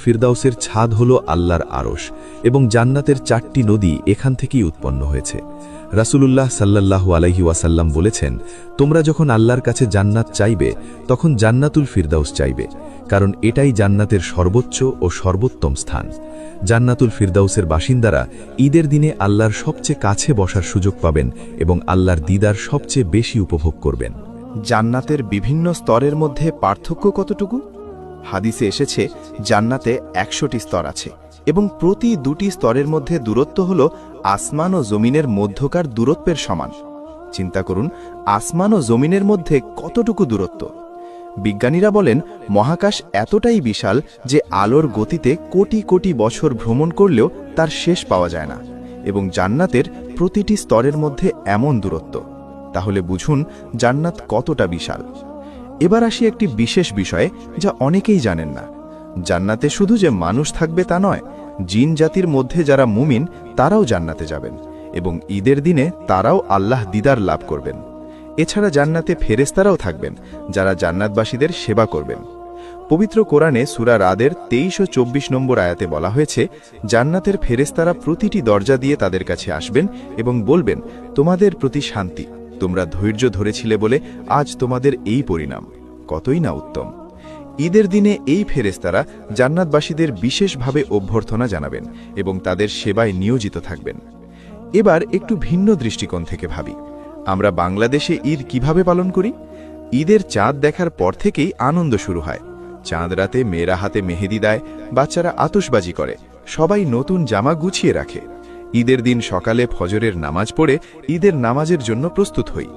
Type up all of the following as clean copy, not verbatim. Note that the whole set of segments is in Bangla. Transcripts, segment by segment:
ফিরদাউসের ছাদ হল আল্লাহর আরশ এবং জান্নাতের 4টি নদী এখান থেকেই উৎপন্ন হয়েছে। রাসূলুল্লাহ সাল্লাল্লাহু আলাইহি ওয়াসাল্লাম বলেছেন, তোমরা যখন আল্লাহর কাছে জান্নাত চাইবে তখন জান্নাতুল ফিরদাউস চাইবে, কারণ এটাই জান্নাতের সর্বোচ্চ ও সর্বোত্তম স্থান। জান্নাতুল ফিরদাউসের বাসিন্দারা ঈদের দিনে আল্লাহর সবচেয়ে কাছে বসার সুযোগ পাবেন এবং আল্লাহর দিদার সবচেয়ে বেশি উপভোগ করবেন। জান্নাতের বিভিন্ন স্তরের মধ্যে পার্থক্য কতটুকু? হাদিসে এসেছে জান্নাতে 100টি স্তর আছে এবং প্রতি 2টি স্তরের মধ্যে দূরত্ব হল আসমান ও জমিনের মধ্যকার দূরত্বের সমান। চিন্তা করুন, আসমান ও জমিনের মধ্যে কতটুকু দূরত্ব। বিজ্ঞানীরা বলেন মহাকাশ এতটাই বিশাল যে আলোর গতিতে কোটি কোটি বছর ভ্রমণ করলেও তার শেষ পাওয়া যায় না, এবং জান্নাতের প্রতিটি স্তরের মধ্যে এমন দূরত্ব। তাহলে বুঝুন জান্নাত কতটা বিশাল। এবার আসি একটি বিশেষ বিষয়ে যা অনেকেই জানেন না। জান্নাতে শুধু যে মানুষ থাকবে তা নয়, জিন জাতির মধ্যে যারা মুমিন তারাও জান্নাতে যাবেন এবং ঈদের দিনে তারাও আল্লাহ দিদার লাভ করবেন। এছাড়া জান্নাতে ফেরেশতারাও থাকবেন যারা জান্নাতবাসীদের সেবা করবেন। পবিত্র কোরআনে সূরা রাদের 23 ও 24 নম্বর আয়াতে বলা হয়েছে, জান্নাতের ফেরেশতারা প্রতিটি দরজা দিয়ে তাদের কাছে আসবেন এবং বলবেন, তোমাদের প্রতি শান্তি, তোমরা ধৈর্য ধরেছিলে বলে আজ তোমাদের এই পরিণাম। কতই না উত্তম। ঈদের দিনে এই ফেরেশতারা জান্নাতবাসীদের বিশেষভাবে অভ্যর্থনা জানাবেন এবং তাদের সেবায় নিয়োজিত থাকবেন। এবার একটু ভিন্ন দৃষ্টিকোণ থেকে ভাবি। আমরা বাংলাদেশে ঈদ কিভাবে পালন করি? ঈদের চাঁদ দেখার পর থেকেই আনন্দ শুরু হয়। চাঁদ রাতে মেয়েরা হাতে মেহেদি দেয়, বাচ্চারা আতশবাজি করে, সবাই নতুন জামা গুছিয়ে রাখে। ঈদের দিন সকালে ফজরের নামাজ পড়ে ঈদের নামাজের জন্য প্রস্তুত হই।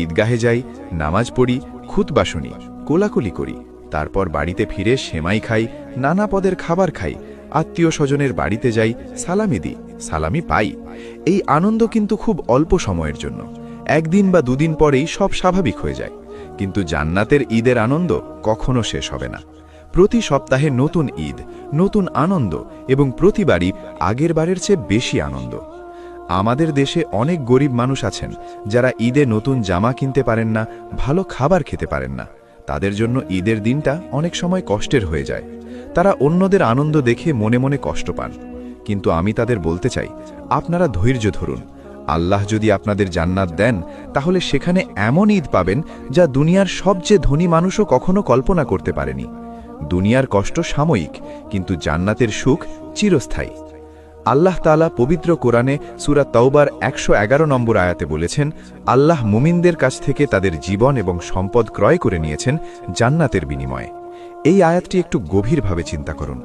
ঈদগাহে যাই, নামাজ পড়ি, খুতবা শুনি, কোলাকুলি করি। তারপর বাড়িতে ফিরে সেমাই খাই, নানা পদের খাবার খাই, আত্মীয় স্বজনের বাড়িতে যাই, সালামি দিই, সালামি পাই। এই আনন্দ কিন্তু খুব অল্প সময়ের জন্য, একদিন বা দুদিন পরেই সব স্বাভাবিক হয়ে যায়। কিন্তু জান্নাতের ঈদের আনন্দ কখনো শেষ হবে না। প্রতি সপ্তাহে নতুন ঈদ, নতুন আনন্দ এবং প্রতিবারই আগের বারের চেয়ে বেশি আনন্দ। আমাদের দেশে অনেক গরিব মানুষ আছেন যারা ঈদে নতুন জামা কিনতে পারেন না, ভালো খাবার খেতে পারেন না। তাদের জন্য ঈদের দিনটা অনেক সময় কষ্টের হয়ে যায়। তারা অন্যদের আনন্দ দেখে মনে মনে কষ্ট পান। কিন্তু আমি তাদের বলতে চাই, আপনারা ধৈর্য ধরুন। আল্লাহ যদি আপনাদের জান্নাত দেন তাহলে সেখানে এমন ঈদ পাবেন যা দুনিয়ার সবচেয়ে ধনী মানুষও কখনো কল্পনা করতে পারেনি। দুনিয়ার কষ্ট সাময়িক, কিন্তু জান্নাতের সুখ চিরস্থায়ী। আল্লাহ তাআলা পবিত্র কোরআনে সূরা তাওবার 111 নম্বর আয়াতে বলেছেন, আল্লাহ মুমিনদের কাছ থেকে তাদের জীবন এবং সম্পদ ক্রয় করে নিয়েছেন জান্নাতের বিনিময়ে। এই আয়াতটি একটু গভীরভাবে চিন্তা করুন।